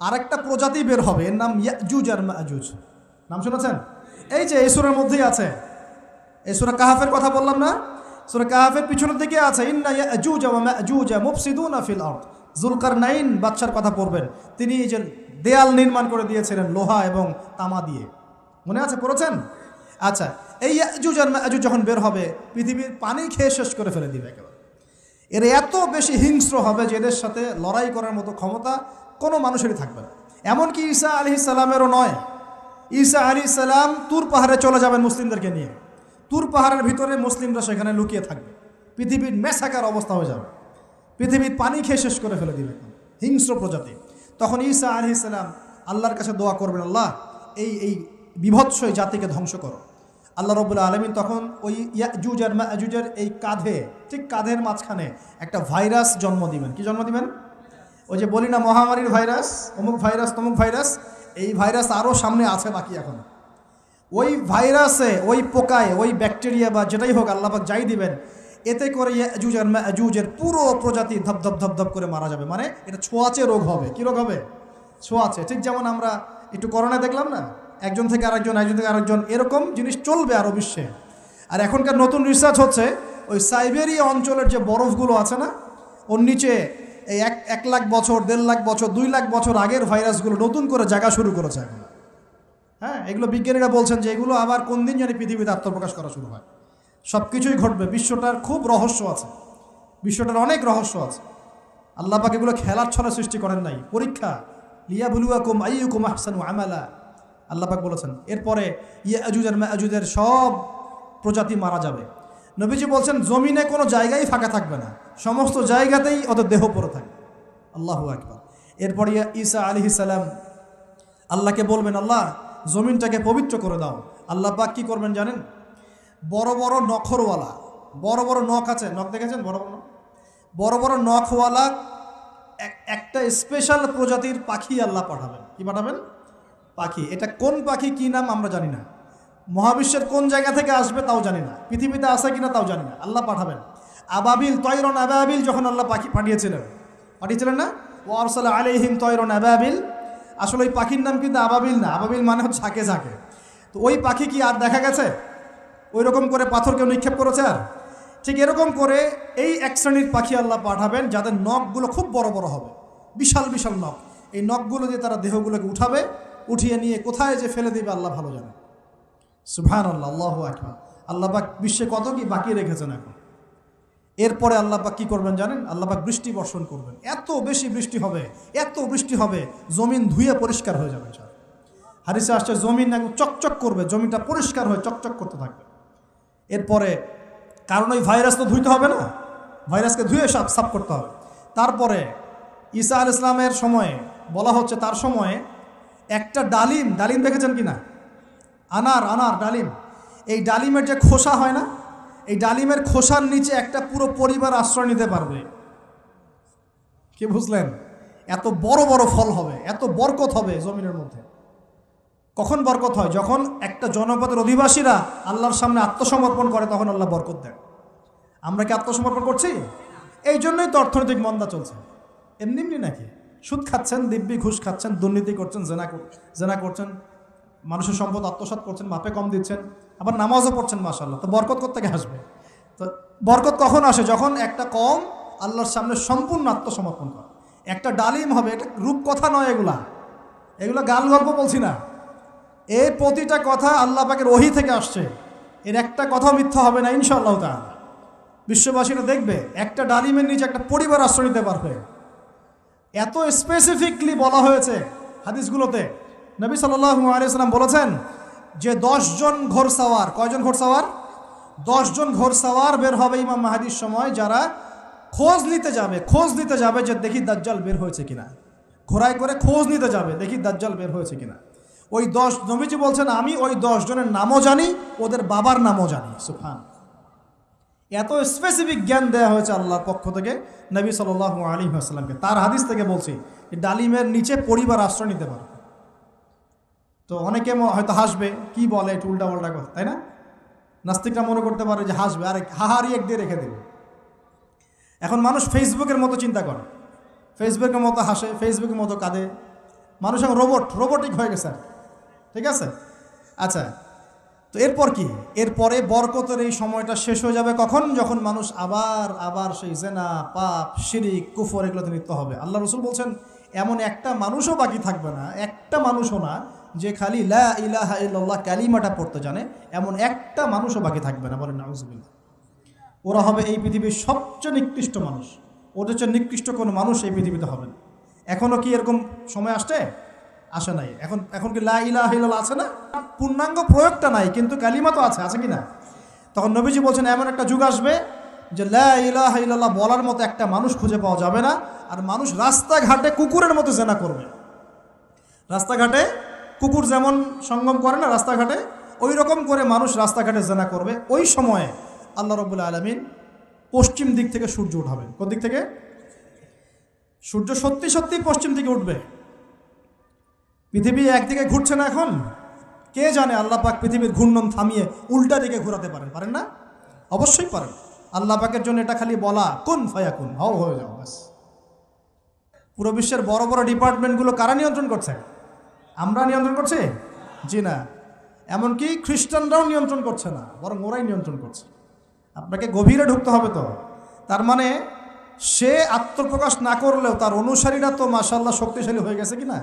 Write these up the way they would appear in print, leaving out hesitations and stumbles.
আরেকটা প্রজাতি বের হবে, এর নাম ইয়াজুজ আর মাজুজ। নাম শুনেছেন? এই যে এই সূরার মধ্যেই আছে, এই সূরা কাহাফের কথা বললাম না, সূরা কাহাফের পিছনের দিকে আছে ইন্না ইয়াজুজ ওয়া মাজুজ মুফসিদুনা ফিল আরদ। যুলকারনাইন বাদশার কথা পড়বেন, তিনি এই যে দেয়াল নির্মাণ করে দিয়েছিলেন লোহা এবং তামা দিয়ে, মনে আছে, পড়েছেন? আচ্ছা, এই ইয়াজুজ আর মাজুজ যখন বের হবে পৃথিবীর পানি খেয়ে শেষ করে ফেলে দিবে একেবারে। এর এত বেশি হিংস্র হবে যে এদের সাথে লড়াই করার মতো ক্ষমতা কোনো মানুষেরই থাকবে না। এমনকি ঈসা আলাইহিস সালামেরও নয়। ঈসা আলাইহিস সালাম তুর পাহাড়ে চলে যাবেন মুসলিমদেরকে নিয়ে, তুর পাহাড়ের ভিতরে মুসলিমরা সেখানে লুকিয়ে থাকবে, পৃথিবীর মেসাকার অবস্থা হয়ে যাবে, পৃথিবীর পানি খেয়ে শেষ করে ফেলে দিবে হিংস্র প্রজাতি। তখন ঈসা আলাইহিস সালাম আল্লাহর কাছে দোয়া করবেন, আল্লাহ এই বিভৎস জাতিকে ধ্বংস করো। আল্লাহ রাব্বুল আলামিন তখন ওই ইয়াজুজ আর মাজুজের এই কাঁধে, ঠিক কাঁধের মাঝখানে একটা ভাইরাস জন্ম দিবেন। কি জন্ম দিবেন? ওই যে বলি না মহামারীর ভাইরাস, অমুক ভাইরাস তমুক ভাইরাস, এই ভাইরাস আরও সামনে আছে বাকি এখন। ওই ভাইরাসে, ওই পোকায়, ওই ব্যাকটেরিয়া বা যেটাই হোক আল্লাহ পাক যাই দিবেন, এতে করে ইয়াজুজ আর মাজুজের পুরো প্রজাতি ধপধপ ধপধপ করে মারা যাবে। মানে এটা ছোঁয়াচে রোগ হবে। কি রোগ হবে? ছোঁয়াচে। ঠিক যেমন আমরা একটু করোনা দেখলাম না, একজন থেকে আরেকজন, একজন থেকে আরেকজন, এরকম জিনিস চলবে আরও বিশ্বে। আর এখনকার নতুন রিসার্চ হচ্ছে ওই সাইবেরিয়া অঞ্চলের যে বরফগুলো আছে না, ওর নিচে এই 1 লাখ বছর, 1.5 লাখ বছর, 2 লাখ বছর আগের ভাইরাসগুলো নতুন করে জায়গা শুরু করেছে এখন। হ্যাঁ, এগুলো বিজ্ঞানীরা বলছেন যে এগুলো আবার কোন দিন জানি পৃথিবীতে আত্মপ্রকাশ করা শুরু হয়। সব কিছুই ঘটবে। বিশ্বটার খুব রহস্য আছে, বিশ্বটার অনেক রহস্য আছে। আল্লাহ পাক এগুলো খেলার ছলে সৃষ্টি করেন নাই, পরীক্ষা। লিয়াবলুয়াকুম আইয়ুকুম আহসানু আমালা, আল্লাহ পাক বলেছেন। এরপরে ইয়াজুজ আর মাজুজের সব প্রজাতি মারা যাবে। নবীজি বলছেন জমিনে কোনো জায়গায় ফাঁকা থাকবে না, সমস্ত জায়গাতেই ওদের দেহ পড়ে থাকবে। আল্লাহু আকবার। এরপরে ঈসা আলাইহিস সালাম আল্লাহকে বলবেন, আল্লাহ জমিনটাকে পবিত্র করে দাও। আল্লাহ পাক কী করবেন জানেন? বড় বড় নখরওয়ালা, বড় বড় নখ আছে, নখ দেখেছেন? বড় বড় বড় বড় নখওয়ালা একটা স্পেশাল প্রজাতির পাখি আল্লাহ পাঠাবেন। কি পাঠাবেন? পাখি। এটা কোন পাখি, কি নাম আমরা জানি না, মহাবিশ্বের কোন জায়গা থেকে আসবে তাও জানি না, পৃথিবীতে আসে কিনা তাও জানি না, আল্লাহ পাঠাবেন। আবাবিল, তয়রন আবাবিল যখন আল্লাহ পাখি পাঠিয়েছিলেন না, ও আরসালা আলাইহিম তয়রন আবাবিল, আসলে ওই পাখির নাম কিন্তু আবাবিল না, আবাবিল মানে হচ্ছে ঝাঁকে ঝাঁকে। তো ওই পাখি কি আর দেখা গেছে? ওই রকম করে পাথর কেউ নিক্ষেপ করেছে? আর ঠিক এরকম করে এই এক শ্রেণীর পাখি আল্লাহ পাঠাবেন যাদের নখগুলো খুব বড় বড় হবে, বিশাল বিশাল নখ। এই নখগুলো দিয়ে তারা দেহগুলোকে উঠাবে, উঠিয়ে নিয়ে কোথায় যে ফেলে দিবে আল্লাহ ভালো জানে। সুবহানাল্লাহ, আল্লাহু আকবার। আল্লাহ পাক বিশ্বে কত কি বাকি রেখেছেন এখন। এরপরে আল্লাহ পাক কী করবেন জানেন? আল্লাহ পাক বৃষ্টি বর্ষণ করবেন। এত বেশি বৃষ্টি হবে, এত বৃষ্টি হবে, জমিন ধুয়ে পরিষ্কার হয়ে যাবে। হাদিসে আসছে জমিন একদম চকচক করবে, জমিনটা পরিষ্কার হয়ে চকচক করতে থাকবে। এরপরে কারণ ওই ভাইরাস তো ধুইতে হবে না, ভাইরাসকে ধুয়ে সাফ করতে হবে। তারপরে ঈসা আলাইহিস সালামের সময়ে বলা হচ্ছে, তার সময়ে একটা ডালিম দেখেছেন কি না? আনার ডালিম, এই ডালিমের যে খোসা হয় না, এই ডালিমের খোসার নিচে একটা পুরো পরিবার আশ্রয় নিতে পারবে। কি বুঝলেন? এত বড় বড় ফল হবে, এত বরকত হবে জমিনের মধ্যে। কখন বরকত হয়? যখন একটা জনপদের অধিবাসীরা আল্লাহর সামনে আত্মসমর্পণ করে, তখন আল্লাহ বরকত দেন। আমরা কি আত্মসমর্পণ করছি? এই জন্যই তো অর্থনৈতিক মন্দা চলছে। এমনি নাকি? সুদ খাচ্ছেন, দিব্যি ঘুষ খাচ্ছেন, দুর্নীতি করছেন, জেনা করছেন, মানুষের সম্পদ আত্মসাৎ করছেন, মাপে কম দিচ্ছেন, আবার নামাজও পড়ছেন, মাশাআল্লাহ। তো বরকত কোত্থেকে আসবে? তো বরকত কখন আসে? যখন একটা কওম আল্লাহর সামনে সম্পূর্ণ আত্মসমর্পণ করে। একটা ডালিম হবে, এটা রূপকথা নয়, এগুলা গাল গল্প বলছি না। এই প্রতিটা কথা আল্লাহ পাকের ওহী থেকে আসছে, এর একটা কথা মিথ্যা হবে না ইনশাআল্লাহ তাআলা। বিশ্ববাসীরা দেখবে একটা ডালিমের নিচে একটা পরিবার আশ্রয় নিতে পারবে। এত স্পেসিফিকলি বলা হয়েছে হাদিসগুলোতে। নবী সাল্লাল্লাহু আলাইহি ওয়াসাল্লাম বলেছেন যে 10 জন ঘোড়সাওয়ার, কয়জন ঘোড়সাওয়ার? 10 জন ঘোড়সাওয়ার বের হবে ইমাম মাহদীর সময়, যারা খোঁজ নিতে যাবে যে দেখি দাজ্জাল বের হয়েছে কিনা। ঘোড়ায় করে খোঁজ নিতে যাবে, দেখি দাজ্জাল বের হয়েছে কিনা। ওই 10, নবীজি বলছেন আমি ওই 10 জনের নামও জানি, ওদের বাবার নামও জানি। সুবহান। এত স্পেসিফিক জ্ঞান দেওয়া হয়েছে আল্লাহর পক্ষ থেকে নবী সাল্লাল্লাহু আলাইহি ওয়াসাল্লামকে। তার হাদিস থেকে বলছি, ডালিমের নিচে পরিবার আশ্রয় নিতে পারবে। তো অনেকে হয়তো হাসবে, কি বলে একটু উল্টা পাল্টা কথা, তাই না? নাস্তিকরা মনে করতে পারে যে হাসবে, আরে হাহারি এক দিয়ে রেখে দেবে। এখন মানুষ ফেসবুকের মতো চিন্তা করে, ফেসবুকের মতো হাসে, ফেসবুকের মতো কাঁদে, মানুষ এখন রোবটিক হয়ে গেছে, ঠিক আছে? আচ্ছা, তো এরপর কি? এরপরে বরকতের এই সময়টা শেষ হয়ে যাবে কখন? যখন মানুষ আবার সেই জেনা, পাপ, শিরিক, কুফর এগুলোতে লিপ্ত হবে। আল্লাহ রসুল বলছেন এমন একটা মানুষও বাকি থাকবে না, একটা মানুষও না যে খালি লা ইলাহা ইল্লাল্লাহ কালিমাটা পড়তে জানে, এমন একটা মানুষও বাকি থাকবে না। বলেন নাউজুবিল্লাহ। ওরা হবে এই পৃথিবীর সবচেয়ে নিকৃষ্ট মানুষ। ওদের চেয়ে নিকৃষ্ট কোনো মানুষ এই পৃথিবীতে হবে না। এখনও কি এরকম সময় আসে নাই? এখন কি লা ইলাহা ইল্লাল্লাহ আছে না? পূর্ণাঙ্গ প্রয়োগটা নাই, কিন্তু কালিমা তো আছে কি না? তখন নবীজি বলছেন এমন একটা যুগ আসবে যে লা ইলাহা ইল্লাল্লাহ বলার মতো একটা মানুষ খুঁজে পাওয়া যাবে না। আর মানুষ রাস্তাঘাটে কুকুরের মতো জেনা করবে। রাস্তাঘাটে কুকুর যেমন সঙ্গম করে না রাস্তাঘাটে, ওই রকম করে মানুষ রাস্তাঘাটে জেনা করবে। ওই সময়ে আল্লাহ রাব্বুল আলামিন পশ্চিম দিক থেকে সূর্য উঠাবেন। কোন দিক থেকে? সূর্য সত্যি সত্যি পশ্চিম দিকে উঠবে। পৃথিবী একদিকে ঘুরছে না এখন? কে জানে আল্লাহ পাক পৃথিবীর ঘূর্ণন থামিয়ে উল্টা দিকে ঘোরাতে পারেন না? অবশ্যই পারেন। আল্লাহ পাকের জন্য এটা খালি বলা কুন ফায়াকুন, হও হয়ে যাও, ব্যাস। পুরো বিশ্বের বড় বড় ডিপার্টমেন্টগুলো কারা নিয়ন্ত্রণ করছে? আমরা নিয়ন্ত্রণ করছি? জি না। এমনকি খ্রিস্টানরাও নিয়ন্ত্রণ করছে না, বরং ওরাই নিয়ন্ত্রণ করছে। আপনাকে গভীরে ঢুকতে হবে তো। তার মানে সে আত্মপ্রকাশ না করলেও তার অনুসারীরা তো মাশাআল্লাহ শক্তিশালী হয়ে গেছে কি না?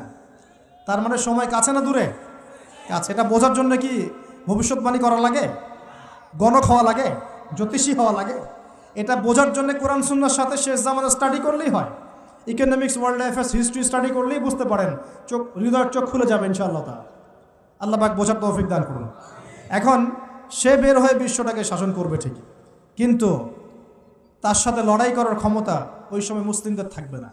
তার মানে সময় কাছে না দূরে? কাছে। এটা বোঝার জন্য কি ভবিষ্যৎবাণী করা লাগে? গণক হওয়া লাগে? জ্যোতিষী হওয়া লাগে? এটা বোঝার জন্য কোরআন সুন্নাহর সাথে শেষ জামানা স্টাডি করলেই হয়। Economics, world affairs, history study করলেই বুঝতে পারেন, হৃদয়ের চোখ খুলে যাবে ইনশাআল্লাহ তাআলা। আল্লাহ পাক বোঝার তৌফিক দান করুন। এখন সে বের হয়ে বিশ্বটাকে শাসন করবে ঠিকই, কিন্তু তার সাথে লড়াই করার ক্ষমতা ওই সময় মুসলিমদের থাকবে না।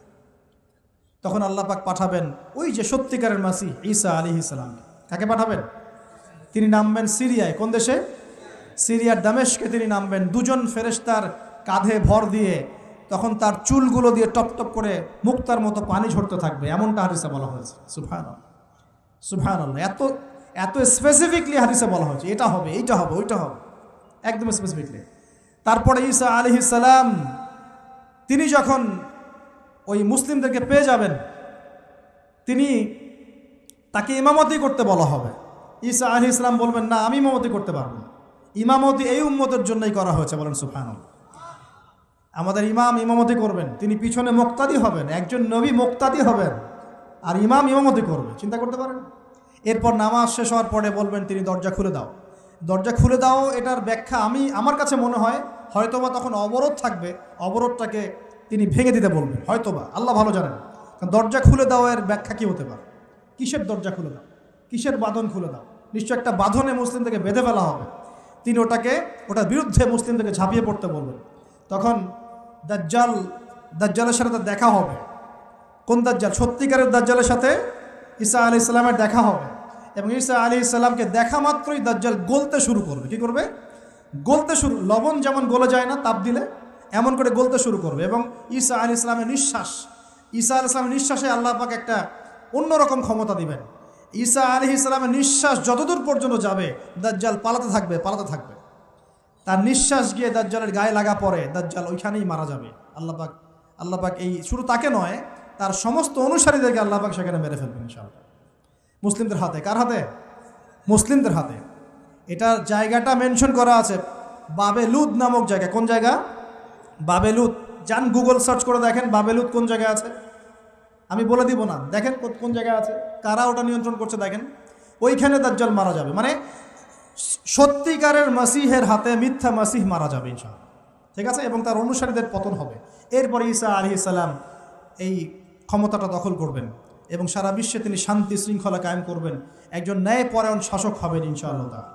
তখন আল্লাহ পাক পাঠাবেন ওই যে সত্যিকারের মাসিহ ঈসা আলাইহিস সালাম। কাকে পাঠাবেন? তিনি নামবেন সিরিয়ায়। কোন দেশে? সিরিয়ার দামেশকে তিনি নামবেন। দুজন ফেরেশতার কাঁধে ভর দিয়ে, তখন তার চুলগুলো দিয়ে টপ টপ করে মুক্তার মতো পানি ঝরতে থাকবে, এমনটা হাদিসে বলা হয়েছে। সুবহানাল্লাহ, সুবহানাল্লাহ। এত স্পেসিফিকলি হাদিসে বলা হয়েছে এটা হবে, এইটা হবে, ওইটা হবে, একদম স্পেসিফিকলি। তারপরে ঈসা আলাইহিস সালাম তিনি যখন ওই মুসলিমদেরকে পেয়ে যাবেন, তাকে ইমামতি করতে বলা হবে। ঈসা আলাইহিস সালাম বলবেন, না, আমি ইমামতি করতে পারবো না। ইমামতি এই উম্মতের জন্যই করা হয়েছে। বলেন সুবহানাল্লাহ। আমাদের ইমাম ইমামতি করবেন, তিনি পিছনে মুক্তাদি হবেন। একজন নবী মুক্তাদি হবেন আর ইমাম ইমামতি করবে। চিন্তা করতে পারেন? এরপর নামাজ শেষ হওয়ার পরে বলবেন তিনি, দরজা খুলে দাও, দরজা খুলে দাও। এটার ব্যাখ্যা আমার কাছে মনে হয় হয়তোবা তখন অবরোধ থাকবে, অবরোধটাকে তিনি ভেঙে দিতে বলবেন হয়তোবা, আল্লাহ ভালো জানেন। কারণ দরজা খুলে দাও এর ব্যাখ্যা কী হতে পারে? কিসের দরজা খুলে দাও? কিসের বাঁধন খুলে দাও? নিশ্চয় একটা বাঁধনে মুসলিমদেরকে বেঁধে ফেলা হবে। তিনি ওটার বিরুদ্ধে মুসলিমদেরকে ঝাঁপিয়ে পড়তে বলবেন। তখন দাজ্জালের সাথে তার দেখা হবে। কোন দাজ্জাল? সত্যিকারের দাজ্জালের সাথে ঈসা আলাইহিস সালামের দেখা হবে। এবং ঈসা আলাইহিস সালামকে দেখা মাত্রই দাজ্জাল গলতে শুরু করবে। কি করবে? গলতে শুরু। লবণ যেমন গলে যায় না তাপ দিলে, এমন করে গলতে শুরু করবে। এবং ঈসা আলাইহিস সালামের নিঃশ্বাসে আল্লাহ পাক একটা অন্যরকম ক্ষমতা দিবেন। ঈসা আলাইহিস সালামের নিঃশ্বাস যতদূর পর্যন্ত যাবে দাজ্জাল পালাতে থাকবে। তার নিঃশ্বাস গিয়ে দাজ্জালের গায়ে লাগা পরে দাজ্জাল ওইখানেই মারা যাবে। আল্লাহ পাক এই শুধু তাকে নয়, তার সমস্ত অনুসারীদেরকে আল্লাহ পাক সেখানে মেরে ফেলবেন ইনশাআল্লাহ। মুসলিমদের হাতে। কার হাতে? মুসলিমদের হাতে। এটার জায়গাটা মেনশন করা আছে, বাবেলুদ নামক জায়গা। কোন জায়গা? বাবেলুদ। যান গুগল সার্চ করে দেখেন বাবেলুদ কোন জায়গায় আছে। আমি বলে দিব না, দেখেন কোন জায়গায় আছে, কারা ওটা নিয়ন্ত্রণ করছে দেখেন। ওইখানে দাজ্জাল মারা যাবে। মানে সত্যিকারের মাসিহের হাতে মিথ্যা মাসিহ মারা যাবে ইনশাআল্লাহ, ঠিক আছে? এবং তার অনুসারীদের পতন হবে। এরপরে ঈসা আলাইহিস সালাম এই ক্ষমতাটা দখল করবেন এবং সারা বিশ্বে তিনি শান্তি শৃঙ্খলা কায়েম করবেন। একজন ন্যায়পরায়ণ শাসক হবেন ইনশাআল্লাহ তাআলা।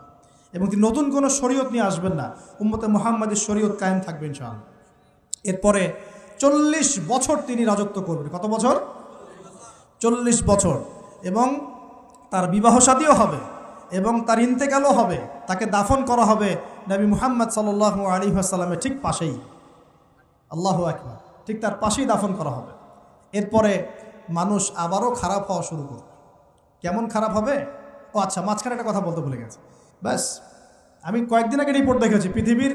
এবং তিনি নতুন কোনো শরীয়ত নিয়ে আসবেন না, উম্মতে মুহাম্মাদের শরীয়ত কায়েম থাকবে ইনশাআল্লাহ। এরপরে 40 বছর তিনি রাজত্ব করবেন। কত বছর? 40 বছর। এবং তার বিবাহ শাদীও হবে এবং তার ইন্তেকালও হবে। তাকে দাফন করা হবে নবী মুহাম্মদ সাল্লাল্লাহু আলাইহি ওয়াসাল্লামের ঠিক পাশেই। আল্লাহু আকবার। ঠিক তার পাশেই দাফন করা হবে। এরপরে মানুষ আবারও খারাপ হওয়া শুরু করবে। কেমন খারাপ হবে? ও আচ্ছা, মাঝখানে একটা কথা বলতে ভুলে গেছে। ব্যাস, আমি কয়েকদিন আগে রিপোর্ট দেখেছি, পৃথিবীর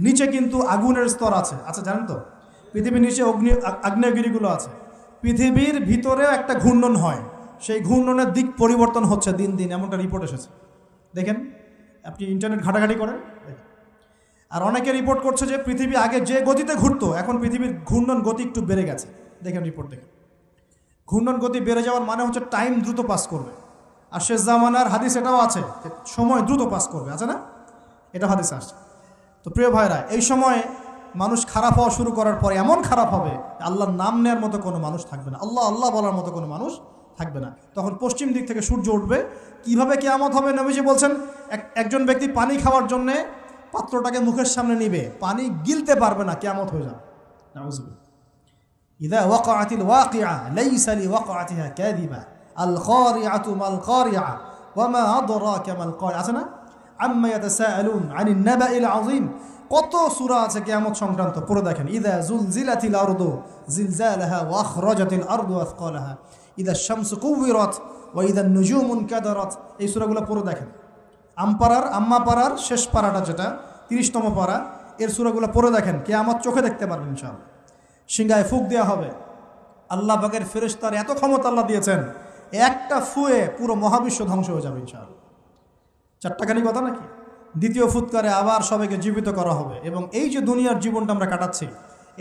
নিচে কিন্তু আগুনের স্তর আছে। আচ্ছা, জানেন তো পৃথিবীর নিচে আগ্নেয়গিরিগুলো আছে। পৃথিবীর ভিতরেও একটা ঘূর্ণন হয়। সেই ঘূর্ণনের দিক পরিবর্তন হচ্ছে দিন দিন, এমনটা রিপোর্ট এসেছে। দেখেন, আপনি ইন্টারনেট ঘাটাঘাটি করেন। আর অনেকে রিপোর্ট করছে যে পৃথিবী আগে যে গতিতে ঘুরতো, এখন পৃথিবীর ঘূর্ণন গতি একটু বেড়ে গেছে। দেখেন রিপোর্ট, দেখেন ঘূর্ণন গতি বেড়ে যাওয়ার মানে হচ্ছে টাইম দ্রুত পাস করবে। আর শেষ জামানার হাদিস এটাও আছে, সময় দ্রুত পাস করবে, আছে না? এটা হাদিস আসছে। তো প্রিয় ভাইরা, এই সময়ে মানুষ খারাপ হওয়া শুরু করার পরে এমন খারাপ হবে, আল্লাহর নাম নেওয়ার মতো কোনো মানুষ থাকবে না, আল্লাহ আল্লাহ বলার মতো কোনো মানুষ থাকবে না। তখন পশ্চিম দিক থেকে সূর্য উঠবে। কিভাবে কিয়ামত হবে? নবীজি বলছেন, একজন ব্যক্তি পানি খাওয়ার জন্যে পাত্রটাকে মুখের সামনে নিবে, পানি গিলতে পারবে না, কিয়ামত হয়ে যাবে। নাউযুবিল্লাহ। ইযা ওয়াকাআতিল ওয়াকিআ লাইসা লিওয়াকাআতিহা কাযিবা আল খারিআতু মাল খারিআ ওয়া মা আদরাকা মাল খারিআ, আছে না? আম্মা ইয়াতাসাআলুন আনিন নাবাইল আযীম। কত সূরা আছে কিয়ামত সংক্রান্ত, পড়ে দেখেন। ইযা যুলজিলাতিল আরদু জিলজালাহা ওয়া আখরাজাতিল আরদু আথকালাহা ইযা শামসু কুওয়িরাত ওয়া ইযা নুজুমু কাদারাত। এই সূরাগুলো পড়ে দেখেন। আম্মা পাড়ার শেষ পাড়াটা, যেটা 30তম পাড়া, এর সূরাগুলো পড়ে দেখেন। কিয়ামত চোখে দেখতে পারবেন ইনশাআল্লাহ। সিংহায় ফুঁক দেওয়া হবে। আল্লাহ পাকের ফেরেশতার এত ক্ষমতা আল্লাহ দিয়েছেন, একটা ফুয়ে পুরো মহাবিশ্ব ধ্বংস হয়ে যাবে ইনশাআল্লাহ। চারটাখানি কথা নাকি? দ্বিতীয় ফুৎকারে আবার সবাইকে জীবিত করা হবে। এবং এই যে দুনিয়ার জীবনটা আমরা কাটাচ্ছি,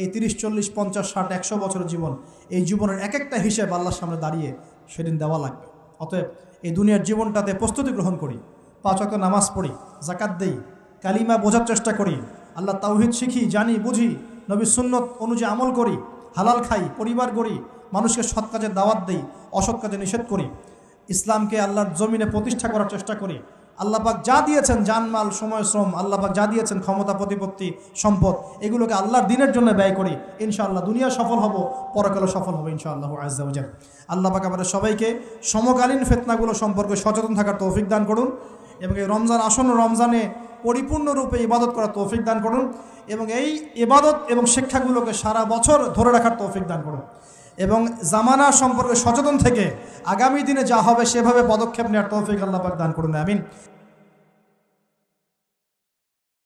এই 30, 40, 50, 60, 100 বছরের জীবন, এই জীবনের এক একটা হিসেব আল্লাহর সামনে দাঁড়িয়ে সেদিন দেওয়া লাগবে। অতএব এই দুনিয়ার জীবনটাতে প্রস্তুতি গ্রহণ করি, 5 ওয়াক্ত নামাজ পড়ি, যাকাত দেই, কালিমা বোঝার চেষ্টা করি, আল্লাহ তাওহীদ শিখি, জানি, বুঝি, নবীর সুন্নত অনুযায়ী আমল করি, হালাল খাই, পরিবার গড়ি, মানুষকে সৎ কাজে দাওয়াত দেই, অসৎ কাজে নিষেধ করি, ইসলামকে আল্লাহর জমিনে প্রতিষ্ঠা করার চেষ্টা করি। আল্লাহ পাক যা দিয়েছেন, জানমাল, সময়, শ্রম, আল্লাহ পাক যা দিয়েছেন, ক্ষমতা, প্রতিপত্তি, সম্পদ, এগুলোকে আল্লাহর দিনের জন্য ব্যয় করি। ইনশাআল্লাহ দুনিয়া সফল হব, পরকালে সফল হবে ইনশাআল্লাহ আযজা ওয়া জাল। আল্লাহ পাক আমাদের সবাইকে সমকালীন ফিতনাগুলো সম্পর্কে সচেতন থাকার তৌফিক দান করুন, এবং এই রমজান, আসন্ন রমজানে পরিপূর্ণরূপে ইবাদত করার তৌফিক দান করুন, এবং এই ইবাদত এবং শিক্ষাগুলোকে সারা বছর ধরে রাখার তৌফিক দান করুন, এবং জামানা সম্পর্কে সচেতন থেকে আগামী দিনে যা হবে সেভাবে পদক্ষেপ নেওয়ার তৌফিক আল্লাহ পাক দান করুন। আমিন।